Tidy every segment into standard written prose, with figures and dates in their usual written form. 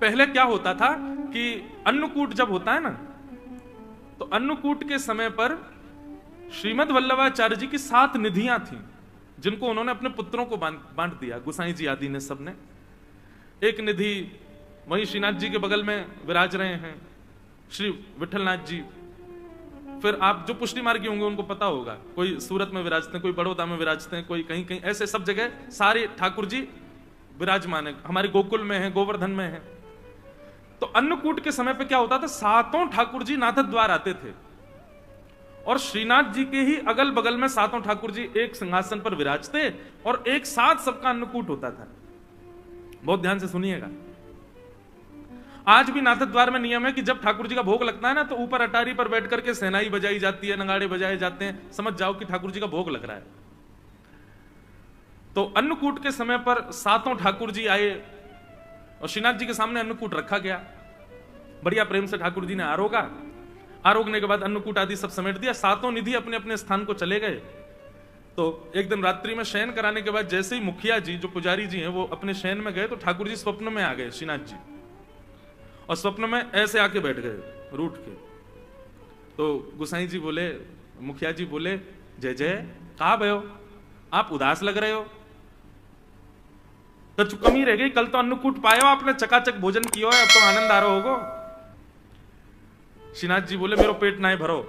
पहले क्या होता था कि अन्नकूट जब होता है ना, तो अन्नकूट के समय पर श्रीमद् वल्लभाचार्य जी की 7 निधियां थीं, जिनको उन्होंने अपने पुत्रों को बांट दिया, गुसाई जी आदि ने सबने। एक निधि वहीं श्रीनाथ जी के बगल में विराज रहे हैं श्री विठलनाथ जी। फिर आप जो पुष्टि मार्गी होंगे उनको पता होगा, कोई सूरत में विराजते हैं, कोई बड़ौदा में विराजते हैं, कोई कहीं कहीं, ऐसे सब जगह सारे ठाकुर जी विराजमान है। हमारे गोकुल में है, गोवर्धन में है। तो अन्नकूट के समय पे क्या होता था, 7 ठाकुर जी नाथ द्वार आते थे और श्रीनाथ जी के ही अगल बगल में 7 ठाकुर जी एक सिंहासन पर विराजते और एक साथ सबका अन्नकूट होता था। बहुत ध्यान से सुनिएगा। आज भी नाथ द्वार में नियम है कि जब ठाकुर जी का भोग लगता है ना, तो ऊपर अटारी पर बैठ करके सेनाई बजाई जाती है, नगाड़े बजाए जाते हैं, समझ जाओ कि ठाकुर जी का भोग लग रहा है। तो अन्नकूट के समय पर 7 ठाकुर जी आए और श्रीनाथ जी के सामने अन्नकूट रखा गया। बढ़िया प्रेम से ठाकुर जी ने आरोगा, आरोगने के बाद अन्नकूट आदि सब समेट दिया। 7 निधि अपने अपने स्थान को चले गए। तो एक दिन रात्रि में शयन कराने के बाद जैसे ही मुखिया जी जो पुजारी जी हैं वो अपने शयन में गए, तो ठाकुर जी स्वप्न में आ गए श्रीनाथ जी, और स्वप्न में ऐसे आके बैठ गए रूठ के। तो गुसाई जी बोले, मुखिया जी बोले, जय जय, कहां भयो, आप उदास लग रहे हो, तो कमी रह गई, कल तो अन्नकूट पायो आपने, चकाचक भोजन किया है, अब तो आनंद आ रहा होगा। श्रीनाथ जी बोले, मेरो पेट ना भरो,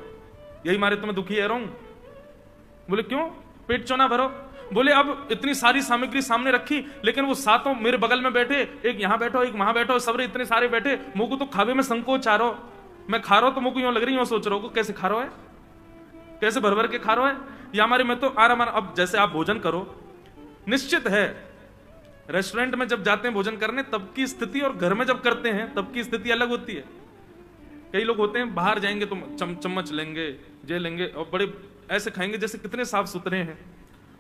यही मारे तुम्हें दुखी है रहूं। बोले क्यों, पेट क्यों ना भरो? बोले अब इतनी सारी सामग्री सामने रखी, लेकिन वो 7 मेरे बगल में बैठे, एक यहां बैठो एक वहां बैठो, सबरे इतने सारे बैठे, मुझको तो खावे में संकोच आ रहा, मैं खा रहा हूं तो मुझको यूं लग रही, यूं सोच रहा हूं कैसे खा रहा है, कैसे भर भर के खा रहा है, या हमारे में तो आराम। अब जैसे आप भोजन करो, निश्चित है रेस्टोरेंट में जब जाते हैं भोजन करने तब की स्थिति और घर में जब करते हैं तब की स्थिति अलग होती है। कई लोग होते हैं बाहर जाएंगे तो चम्मच लेंगे, जे लेंगे और बड़े ऐसे खाएंगे जैसे कितने साफ सुथरे हैं,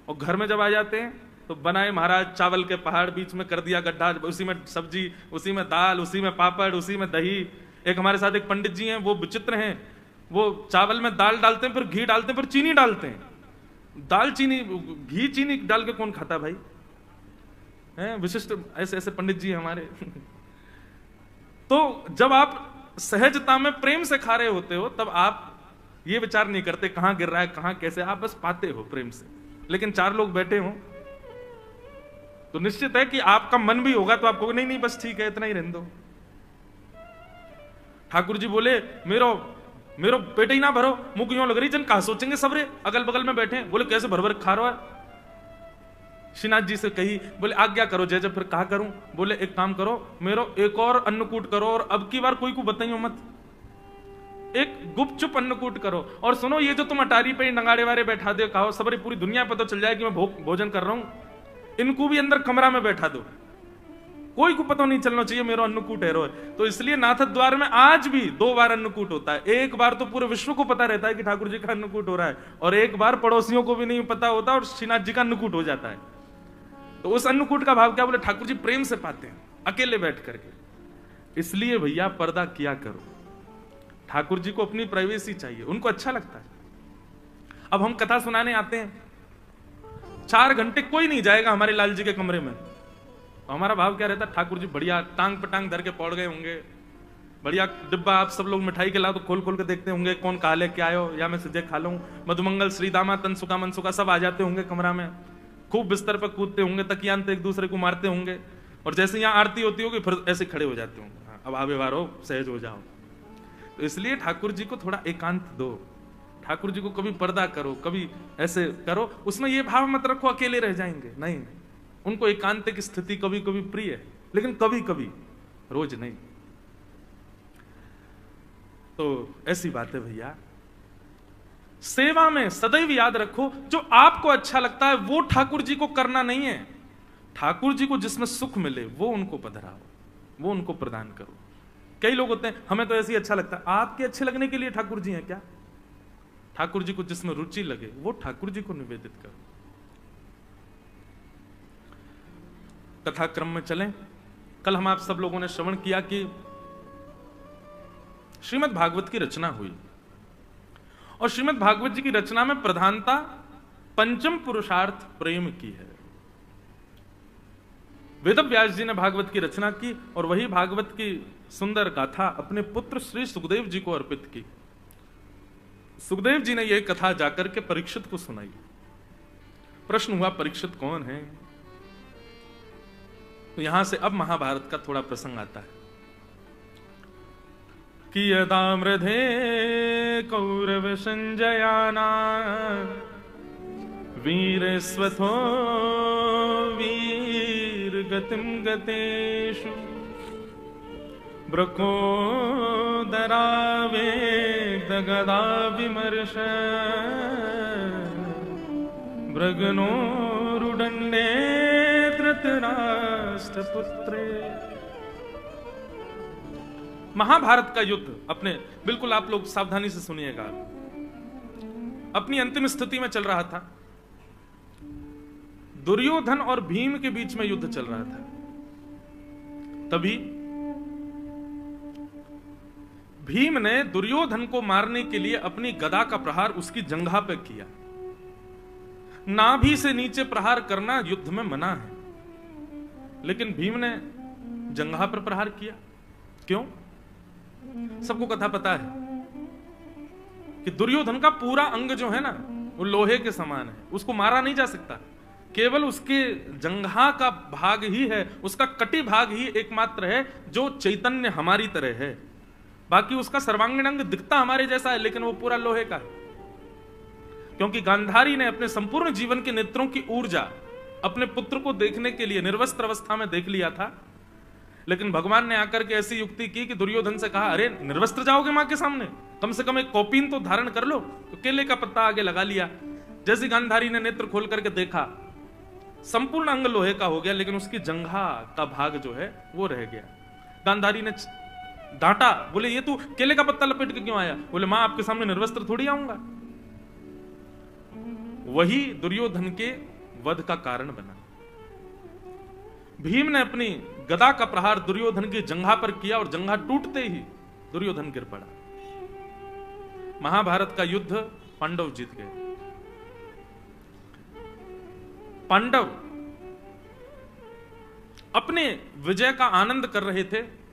और घर में जब आ जाते हैं तो बनाए महाराज चावल के पहाड़, बीच में कर दिया गड्ढा, उसी में सब्जी, उसी में दाल, उसी में पापड़, उसी में दही। एक हमारे साथ एक पंडित जी हैं, वो विचित्र हैं, वो चावल में दाल डालते हैं, फिर घी डालते हैं, फिर चीनी डालते हैं। दाल चीनी, घी चीनी डाल के कौन खाता भाई, हैं विशिष्ट ऐसे ऐसे पंडित जी हमारे। तो जब आप सहजता में प्रेम से खा रहे होते हो तब आप ये विचार नहीं करते कहां गिर रहा है, कहां कैसे, आप बस पाते हो प्रेम से। लेकिन 4 लोग बैठे हो तो निश्चित है कि आपका मन भी होगा तो आपको नहीं नहीं बस ठीक है इतना ही रहने दो। ठाकुर जी बोले, मेरो पेट ही ना भरो, मुंह क्यों लग रही, जन कहा सोचेंगे सबरे अगल बगल में बैठे। बोले कैसे भर भर खा रहा है। श्रीनाथ जी से कही, बोले आज्ञा करो जय जय, फिर कहा करूं। बोले एक काम करो, मेरो एक और अन्नकूट करो, और अब की बार कोई को बताइयो मत, एक गुपचुप अन्नकूट करो। और सुनो, ये जो तुम अटारी पे नगाड़े वारे बैठा दो, कहो सबरी पूरी दुनिया पता चल जाए कि मैं भोजन कर रहा हूं, इनको भी अंदर कमरा में बैठा दो, कोई को पता नहीं चलना चाहिए मेरा अन्नकूट है रो। तो इसलिए नाथ द्वार में आज भी 2 बार अन्नकूट होता है। एक बार तो पूरे विश्व को पता रहता है कि ठाकुर जी का अन्नकूट हो रहा है, और एक बार पड़ोसियों को भी नहीं पता होता और श्रीनाथ जी का अन्नकूट हो जाता है। तो उस अन्नकूट का भाव क्या, बोले ठाकुर जी प्रेम से पाते हैं अकेले बैठ करके। इसलिए भैया पर्दा किया करो, ठाकुर जी को अपनी प्राइवेसी चाहिए, उनको अच्छा लगता है। अब हम कथा सुनाने आते हैं, 4 घंटे कोई नहीं जाएगा हमारे लाल जी के कमरे में, तो हमारा भाव क्या रहता है, ठाकुर जी बढ़िया टांग पटांग धर के पौड़ गए होंगे, बढ़िया डिब्बा आप सब लोग मिठाई के लाओ तो खोल खोल के देखते होंगे कौन कहा ले क्या आयो, या मैं सीधे खा लूं। मधुमंगल श्रीदामा तनसुका मनसुका सब आ जाते होंगे कमरा में, खूब बिस्तर पर कूदते होंगे, तकियान पे एक दूसरे को मारते होंगे, और जैसे यहाँ आरती होती होगी फिर ऐसे खड़े हो जाते होंगे, हाँ, अब आवे वारो सहज हो जाओ। तो इसलिए ठाकुर जी को थोड़ा एकांत दो, ठाकुर जी को कभी पर्दा करो, कभी ऐसे करो, उसमें ये भाव मत रखो अकेले रह जाएंगे, नहीं, उनको एकांत की स्थिति कभी कभी प्रिय है, लेकिन कभी कभी, रोज नहीं। तो ऐसी बात है भैया, सेवा में सदैव याद रखो जो आपको अच्छा लगता है वो ठाकुर जी को करना नहीं है, ठाकुर जी को जिसमें सुख मिले वो उनको पधराओ, वो उनको प्रदान करो। कई लोग होते हैं हमें तो ऐसे ही अच्छा लगता है, आपके अच्छे लगने के लिए ठाकुर जी हैं क्या? ठाकुर जी को जिसमें रुचि लगे वो ठाकुर जी को निवेदित करो। कथा क्रम में चलें। कल हम आप सब लोगों ने श्रवण किया कि श्रीमद् भागवत की रचना हुई, और श्रीमद् भागवत जी की रचना में प्रधानता पंचम पुरुषार्थ प्रेम की है। वेदव्यास जी ने भागवत की रचना की और वही भागवत की सुंदर गाथा अपने पुत्र श्री सुखदेव जी को अर्पित की। सुखदेव जी ने यह कथा जाकर के परीक्षित को सुनाई। प्रश्न हुआ परीक्षित कौन है? तो यहां से अब महाभारत का थोड़ा प्रसंग आता है कि यदा मृधे कौरव संजयाना वीर स्वथो वीर गतिम गतेषु ब्रको दरावे दगदा विमर्श ब्रगनो रुदंडे धृतराष्ट्रपुत्रे। महाभारत का युद्ध अपने, बिल्कुल आप लोग सावधानी से सुनिएगा, अपनी अंतिम स्थिति में चल रहा था। दुर्योधन और भीम के बीच में युद्ध चल रहा था। तभी भीम ने दुर्योधन को मारने के लिए अपनी गदा का प्रहार उसकी जंघा पर किया। नाभि से नीचे प्रहार करना युद्ध में मना है, लेकिन भीम ने जंघा पर प्रहार किया। क्यों? सबको कथा पता है कि दुर्योधन का पूरा अंग जो है ना, वो लोहे के समान है, उसको मारा नहीं जा सकता। केवल उसके जंघा का भाग ही है, उसका कटी भाग ही एकमात्र है जो चैतन्य हमारी तरह है। बाकी उसका सर्वांगीण अंग दिखता हमारे जैसा है, लेकिन वो पूरा लोहे का है। क्योंकि गांधारी ने अपने संपूर्ण जीवन के नेत्रों की ऊर्जा अपने पुत्र को देखने के लिए निर्वस्त्र अवस्था में देख लिया था, लेकिन भगवान ने आकर के ऐसी युक्ति की कि दुर्योधन से कहा, अरे निर्वस्त्र जाओगे मां के सामने, कम से कम एक कौपीन तो धारण कर लो। तो केले का पत्ता आगे लगा लिया। जैसे गांधारी ने नेत्र खोल करके देखा, संपूर्ण अंग लोहे का हो गया, लेकिन उसकी जंघा का भाग जो है वो रह गया। गांधारी ने डांटा, बोले ये तू केले का पत्ता लपेट के क्यों आया? बोले मां आपके सामने निर्वस्त्र थोड़ी आऊंगा। वही दुर्योधन के वध का कारण बना। भीम ने अपनी गदा का प्रहार दुर्योधन की जंघा पर किया और जंघा टूटते ही दुर्योधन गिर पड़ा। महाभारत का युद्ध पांडव जीत गए। पांडव अपने विजय का आनंद कर रहे थे।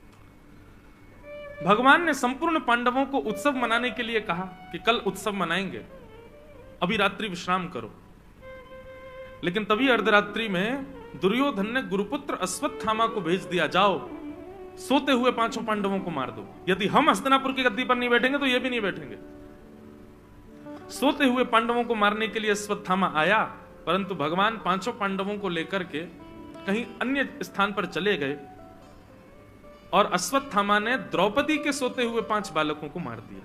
भगवान ने संपूर्ण पांडवों को उत्सव मनाने के लिए कहा कि कल उत्सव मनाएंगे, अभी रात्रि विश्राम करो। लेकिन तभी अर्धरात्रि में दुर्योधन ने गुरुपुत्र अश्वत्थामा को भेज दिया, जाओ सोते हुए पांचों पांडवों को मार दो। यदि हम हस्तिनापुर की गद्दी पर नहीं बैठेंगे तो ये भी नहीं बैठेंगे। सोते हुए पांडवों को मारने के लिए अश्वत्थामा आया, परंतु भगवान पांचों पांडवों को लेकर के कहीं अन्य स्थान पर चले गए और अश्वत्थामा ने द्रौपदी के सोते हुए 5 बालकों को मार दिया।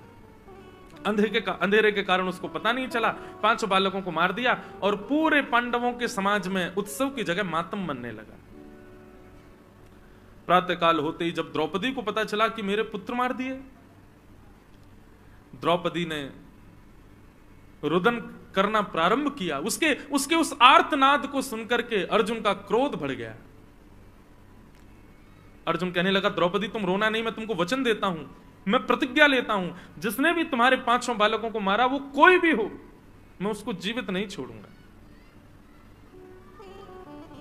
अंधेरे के कारण उसको पता नहीं चला, 5 बालकों को मार दिया और पूरे पांडवों के समाज में उत्सव की जगह मातम बनने लगा। प्रातःकाल होते ही जब द्रौपदी को पता चला कि मेरे पुत्र मार दिए, द्रौपदी ने रुदन करना प्रारंभ किया। उसके उस आर्तनाद को सुनकर के अर्जुन का क्रोध बढ़ गया। अर्जुन कहने लगा, द्रौपदी तुम रोना नहीं, मैं तुमको वचन देता हूं, मैं प्रतिज्ञा लेता हूं, जिसने भी तुम्हारे 5 बालकों को मारा, वो कोई भी हो, मैं उसको जीवित नहीं छोड़ूंगा।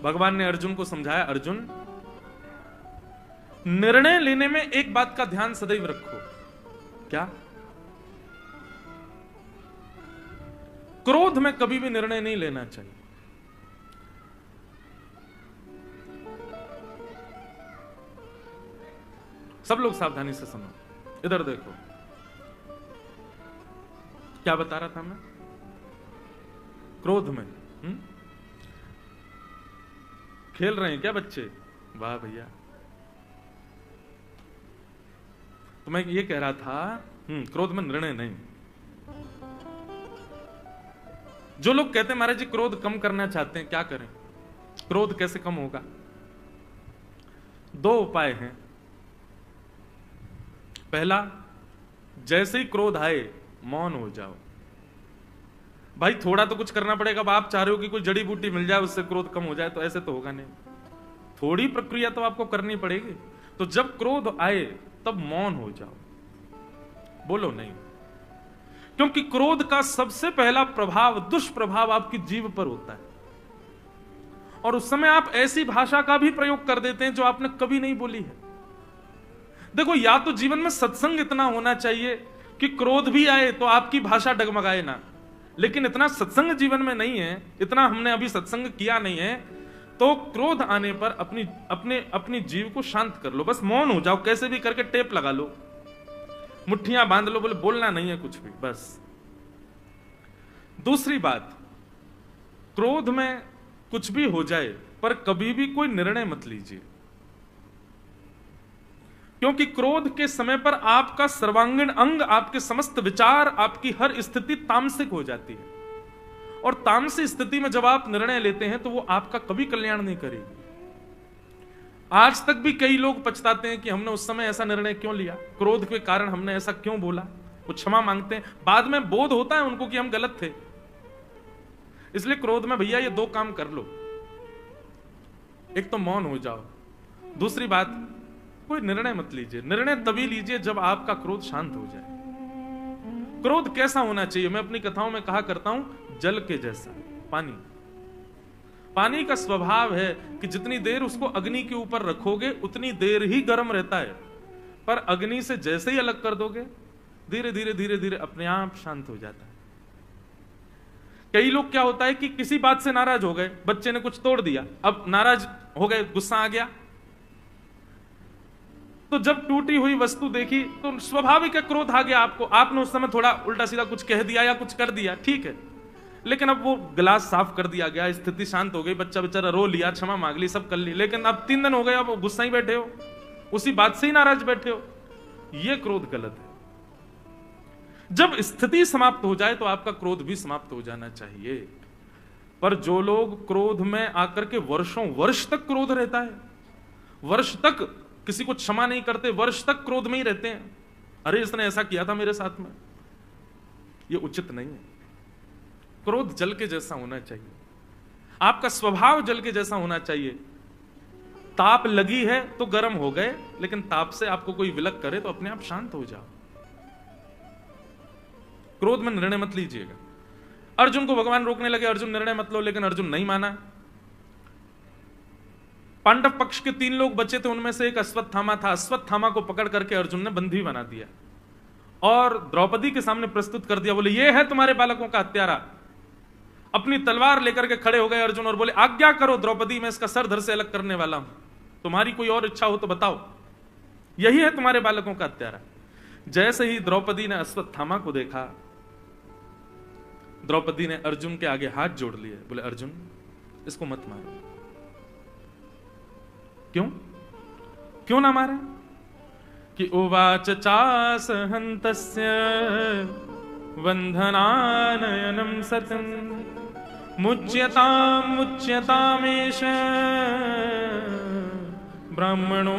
भगवान ने अर्जुन को समझाया, अर्जुन निर्णय लेने में एक बात का ध्यान सदैव रखो। क्या? क्रोध में कभी भी निर्णय नहीं लेना चाहिए। सब लोग सावधानी से सुनो, इधर देखो। क्या बता रहा था मैं? क्रोध में खेल रहे हैं क्या बच्चे? वाह भैया। तो मैं ये कह रहा था, क्रोध में निर्णय नहीं। जो लोग कहते हैं महाराज जी क्रोध कम करना चाहते हैं, क्या करें, क्रोध कैसे कम होगा? 2 उपाय हैं। पहला, जैसे ही क्रोध आए मौन हो जाओ। भाई थोड़ा तो कुछ करना पड़ेगा। अब आप चाह रहे हो कि कोई जड़ी बूटी मिल जाए उससे क्रोध कम हो जाए, तो ऐसे तो होगा नहीं। थोड़ी प्रक्रिया तो आपको करनी पड़ेगी। तो जब क्रोध आए तब मौन हो जाओ, बोलो नहीं। क्योंकि क्रोध का सबसे पहला प्रभाव, दुष्प्रभाव आपकी जीभ पर होता है। और उस समय आप ऐसी भाषा का भी प्रयोग कर देते हैं जो आपने कभी नहीं बोली है। देखो, या तो जीवन में सत्संग इतना होना चाहिए कि क्रोध भी आए तो आपकी भाषा डगमगाए ना, लेकिन इतना सत्संग जीवन में नहीं है, इतना हमने अभी सत्संग किया नहीं है, तो क्रोध आने पर अपनी जीव को शांत कर लो, बस मौन हो जाओ, कैसे भी करके टेप लगा लो, मुट्ठियां बांध लो, बोले बोलना नहीं है कुछ भी, बस। दूसरी बात, क्रोध में कुछ भी हो जाए पर कभी भी कोई निर्णय मत लीजिए, क्योंकि क्रोध के समय पर आपका सर्वांगीण अंग, आपके समस्त विचार, आपकी हर स्थिति तामसिक हो जाती है, और तामसिक स्थिति में जब आप निर्णय लेते हैं तो वो आपका कभी कल्याण नहीं करेगी। आज तक भी कई लोग पछताते हैं कि हमने उस समय ऐसा निर्णय क्यों लिया, क्रोध के कारण हमने ऐसा क्यों बोला, वो क्षमा मांगते हैं, बाद में बोध होता है उनको कि हम गलत थे। इसलिए क्रोध में भैया ये दो काम कर लो, एक तो मौन हो जाओ, दूसरी बात कोई निर्णय मत लीजिए। निर्णय तभी लीजिए जब आपका क्रोध शांत हो जाए। क्रोध कैसा होना चाहिए, मैं अपनी कथाओं में कहा करता हूं, जल के जैसा। पानी का स्वभाव है कि जितनी देर उसको अग्नि के ऊपर रखोगे उतनी देर ही गर्म रहता है, पर अग्नि से जैसे ही अलग कर दोगे धीरे धीरे धीरे धीरे अपने आप शांत हो जाता है। कई लोग क्या होता है कि किसी बात से नाराज हो गए, बच्चे ने कुछ तोड़ दिया, अब नाराज हो गए, गुस्सा आ गया, तो जब टूटी हुई वस्तु देखी तो स्वाभाविक है क्रोध आ गया आपको, आपने उस समय थोड़ा उल्टा सीधा कुछ कह दिया या कुछ कर दिया, ठीक है, लेकिन अब वो गिलास साफ कर दिया गया, स्थिति शांत हो गई, बच्चा बेचारा रो लिया, क्षमा मांग ली, सब कर ली, लेकिन अब 3 दिन हो गए, अब गुस्सा ही बैठे हो, उसी बात से ही नाराज बैठे हो, ये क्रोध गलत है। जब स्थिति समाप्त हो जाए तो आपका क्रोध भी समाप्त हो जाना चाहिए। पर जो लोग क्रोध में आकर के वर्षों वर्ष तक क्रोध रहता है, वर्ष तक किसी को क्षमा नहीं करते, वर्ष तक क्रोध में ही रहते हैं, अरे इसने ऐसा किया था मेरे साथ में, ये उचित नहीं है। क्रोध जल के जैसा होना चाहिए, आपका स्वभाव जल के जैसा होना चाहिए। ताप लगी है तो गर्म हो गए, लेकिन ताप से आपको कोई विलक करे तो अपने आप शांत हो जाओ। क्रोध में निर्णय मत लीजिएगा। अर्जुन को भगवान रोकने लगे, अर्जुन निर्णय मत लो, लेकिन अर्जुन नहीं माना। पांडव पक्ष के 3 लोग बचे थे, उनमें से एक अश्वत्थामा था, अश्वत्थामा को पकड़ करके अर्जुन ने बंदी बना दिया और द्रौपदी के सामने प्रस्तुत कर दिया, बोले ये है तुम्हारे बालकों का हत्यारा। अपनी तलवार लेकर के खड़े हो गए अर्जुन और बोले आज्ञा करो द्रौपदी, मैं इसका सर धड़ से अलग करने वाला हूं, तुम्हारी कोई और इच्छा हो तो बताओ, यही है तुम्हारे बालकों का हत्यारा। जैसे ही द्रौपदी ने अश्वत्थामा को देखा, द्रौपदी ने अर्जुन के आगे हाथ जोड़ लिए, बोले अर्जुन इसको मत मारो। क्यों ना मारे? कि उवाच चास हन्तस्य वंधनानयनम सतम मुच्यतामेष ब्राह्मणो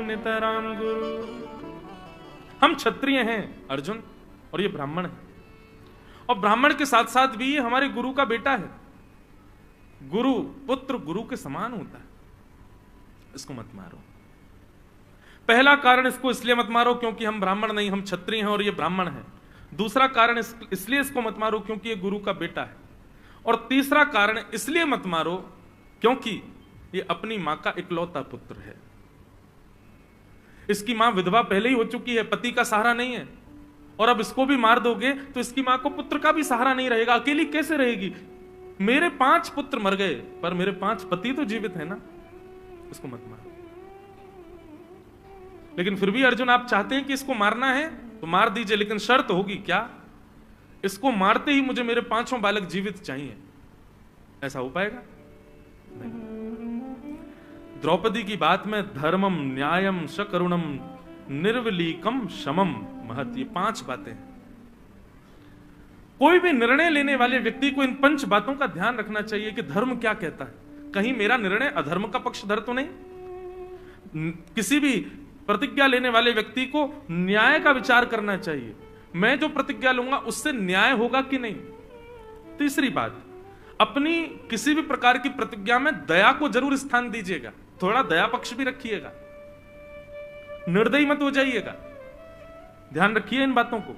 नितराम गुरु। हम क्षत्रिय हैं अर्जुन, और ये ब्राह्मण है, और ब्राह्मण के साथ साथ भी ये हमारे गुरु का बेटा है। गुरु पुत्र गुरु के समान होता है, इसको मत मारो। पहला कारण इसको इसलिए मत मारो क्योंकि हम ब्राह्मण नहीं, हम क्षत्रिय हैं और ये ब्राह्मण है। दूसरा कारण इसलिए इसको मत मारो क्योंकि ये गुरु का बेटा है। और तीसरा कारण इसलिए मत मारो क्योंकि ये अपनी मां का इकलौता पुत्र है। इसकी मां विधवा पहले ही हो चुकी है, पति का सहारा नहीं है, और अब इसको भी मार दोगे तो इसकी मां को पुत्र का भी सहारा नहीं रहेगा, अकेली कैसे रहेगी? मेरे 5 पुत्र मर गए पर मेरे 5 पति तो जीवित है ना, इसको मत मारो। लेकिन फिर भी अर्जुन आप चाहते हैं कि इसको मारना है तो मार दीजिए, लेकिन शर्त होगी क्या? इसको मारते ही मुझे मेरे 5 बालक जीवित चाहिए। ऐसा हो पाएगा? नहीं। द्रौपदी की बात में धर्मम न्यायम शकरुणम निर्वलीकम शमम महत, ये 5 बातें हैं। कोई भी निर्णय लेने वाले व्यक्ति को इन 5 बातों का ध्यान रखना चाहिए कि धर्म क्या कहता है, कहीं मेरा निर्णय अधर्म का पक्षधर तो नहीं। किसी भी प्रतिज्ञा लेने वाले व्यक्ति को न्याय का विचार करना चाहिए, मैं जो प्रतिज्ञा लूंगा उससे न्याय होगा कि नहीं। तीसरी बात, अपनी किसी भी प्रकार की प्रतिज्ञा में दया को जरूर स्थान दीजिएगा, थोड़ा दया पक्ष भी रखिएगा, निर्दयी मत हो जाइएगा। ध्यान रखिए इन बातों को।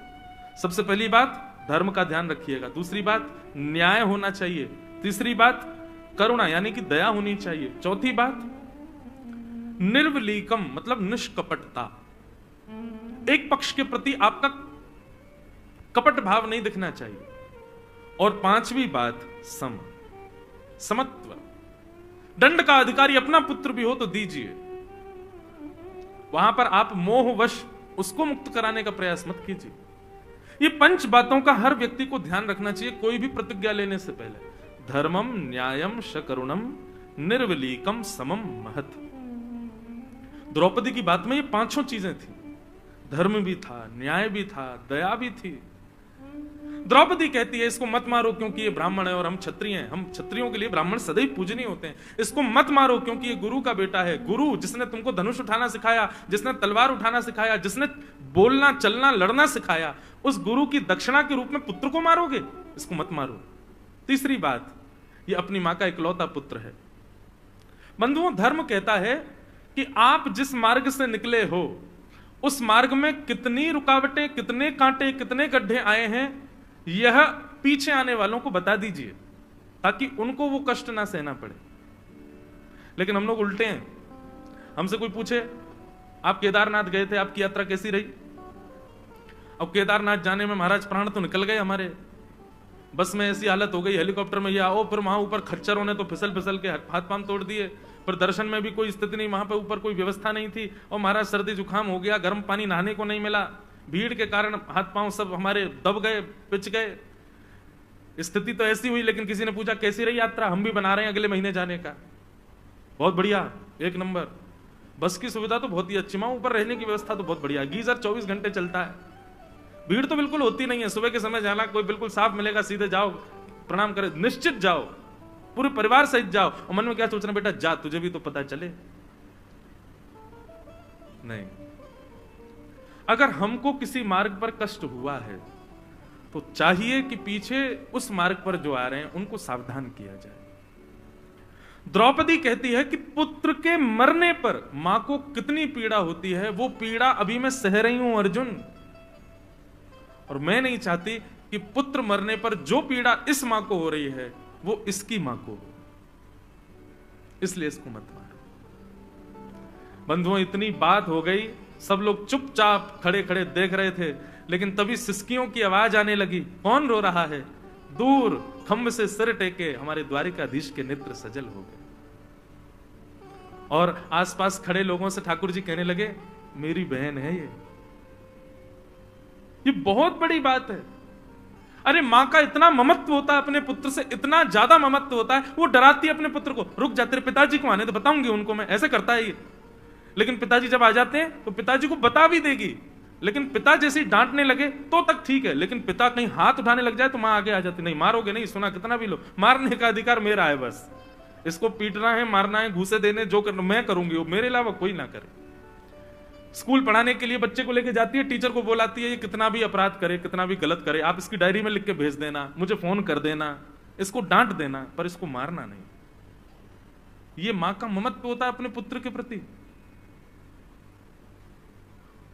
सबसे पहली बात धर्म का ध्यान रखिएगा, दूसरी बात न्याय होना चाहिए, तीसरी बात करुणा यानी कि दया होनी चाहिए। चौथी बात, निर्वलीकम मतलब निष्कपटता, एक पक्ष के प्रति आपका कपट भाव नहीं दिखना चाहिए। और पांचवी बात, समत्व, दंड का अधिकारी अपना पुत्र भी हो तो दीजिए, वहां पर आप मोहवश उसको मुक्त कराने का प्रयास मत कीजिए। ये 5 बातों का हर व्यक्ति को ध्यान रखना चाहिए कोई भी प्रतिज्ञा लेने से पहले। धर्मम न्यायम शकरुणम निर्वलीकम समम महत। द्रौपदी की बात में ये 5 चीजें थी, धर्म भी था, न्याय भी था, दया भी थी। द्रौपदी कहती है इसको मत मारो क्योंकि ये ब्राह्मण है और हम क्षत्रिय हैं, हम क्षत्रियों के लिए ब्राह्मण सदैव पूजनीय होते हैं। इसको मत मारो क्योंकि ये गुरु का बेटा है। गुरु जिसने तुमको धनुष उठाना सिखाया, जिसने तलवार उठाना सिखाया, जिसने बोलना चलना लड़ना सिखाया, उस गुरु की दक्षिणा के रूप में पुत्र को मारोगे, इसको मत मारो। तीसरी बात, ये अपनी मां का इकलौता पुत्र है। बंधुओं, धर्म कहता है कि आप जिस मार्ग से निकले हो उस मार्ग में कितनी रुकावटें, कितने कांटे, कितने गड्ढे आए हैं, यह पीछे आने वालों को बता दीजिए ताकि उनको वो कष्ट ना सहना पड़े। लेकिन हम लोग उल्टे हैं। हमसे कोई पूछे आप केदारनाथ गए थे, आपकी यात्रा कैसी रही? अब केदारनाथ जाने में महाराज प्राण तो निकल गए हमारे, बस में ऐसी हालत हो गई, हेलीकॉप्टर में ये आओ, फिर वहां ऊपर खच्चरों ने तो फिसल फिसल के हाथ पांव तोड़ दिए, पर दर्शन में भी कोई स्थिति नहीं, वहां पे ऊपर कोई व्यवस्था नहीं थी, और महाराज सर्दी जुकाम हो गया, गर्म पानी नहाने को नहीं मिला, भीड़ के कारण हाथ पांव सब हमारे दब गए, पिच गए। स्थिति तो ऐसी हुई। लेकिन किसी ने पूछा कैसी रही यात्रा? हम भी बना रहे हैं अगले महीने जाने का। बहुत बढ़िया, एक नंबर। बस की सुविधा तो बहुत ही अच्छी, वहां ऊपर रहने की व्यवस्था तो बहुत बढ़िया, गीजर 24 घंटे चलता है, भीड़ तो बिल्कुल होती नहीं है। सुबह के समय जाना, कोई बिल्कुल साफ मिलेगा, सीधे जाओ, प्रणाम करे, निश्चित जाओ, पूरे परिवार सहित जाओ। और मन में क्या सोचना, बेटा जा, तुझे भी तो पता चले। नहीं, अगर हमको किसी मार्ग पर कष्ट हुआ है तो चाहिए कि पीछे उस मार्ग पर जो आ रहे हैं उनको सावधान किया जाए। द्रौपदी कहती है कि पुत्र के मरने पर मां को कितनी पीड़ा होती है, वो पीड़ा अभी मैं सह रही हूं अर्जुन, और मैं नहीं चाहती कि पुत्र मरने पर जो पीड़ा इस मां को हो रही है वो इसकी मां को हो, इसलिए इसको मत मारो। बंधुओं, इतनी बात हो गई, सब लोग चुपचाप खड़े खड़े देख रहे थे, लेकिन तभी सिसकियों की आवाज आने लगी। कौन रो रहा है? दूर खंभ से सिर टेके हमारे द्वारिकाधीश के नेत्र सजल हो गए। और आसपास खड़े लोगों से ठाकुर जी कहने लगे, मेरी बहन है ये बहुत बड़ी बात है। अरे मां का इतना ममत्व होता है अपने पुत्र से, इतना ज्यादा ममत्व होता है, वो डराती है अपने पुत्र को, रुक जा तेरे पिताजी को आने तो बताऊंगी उनको मैं, ऐसे करता है ये। लेकिन पिताजी जब आ जाते हैं तो पिताजी को बता भी देगी, लेकिन पिता जैसे डांटने लगे तो तक ठीक है, लेकिन पिता कहीं हाथ उठाने लग जाए तो मां आगे आ जाती, नहीं मारोगे नहीं, सुना कितना भी लो, मारने का अधिकार मेरा है, बस इसको पीटना है, मारना है, घूसे देने, जो करना मैं करूंगी, वो मेरे अलावा कोई ना करे। स्कूल पढ़ाने के लिए बच्चे को लेके जाती है, टीचर को बुलाती है, ये कितना भी अपराध करे, कितना भी गलत करे, आप इसकी डायरी में लिख के भेज देना, मुझे फोन कर देना, इसको डांट देना, पर इसको मारना नहीं। ये मां का ममत्व होता है अपने पुत्र के प्रति।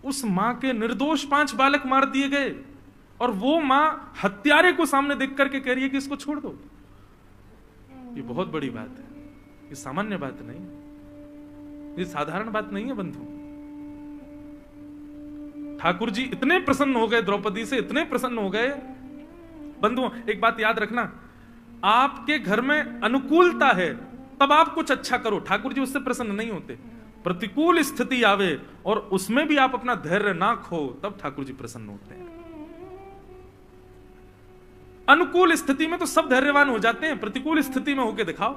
उस मां के निर्दोष 5 बालक मार दिए गए, और वो मां हत्यारे को सामने देख करके कह रही है कि इसको छोड़ दो। ये बहुत बड़ी बात है, ये सामान्य बात नहीं, ये साधारण बात नहीं है बंधु। ठाकुर जी इतने प्रसन्न हो गए द्रौपदी से, इतने प्रसन्न हो गए। बंधुओं, एक बात याद रखना, आपके घर में अनुकूलता है तब आप कुछ अच्छा करो, ठाकुर जी उससे प्रसन्न नहीं होते। प्रतिकूल स्थिति आवे और उसमें भी आप अपना धैर्य ना खो, तब ठाकुर जी प्रसन्न होते हैं। अनुकूल स्थिति में तो सब धैर्यवान हो जाते हैं, प्रतिकूल स्थिति में होके दिखाओ।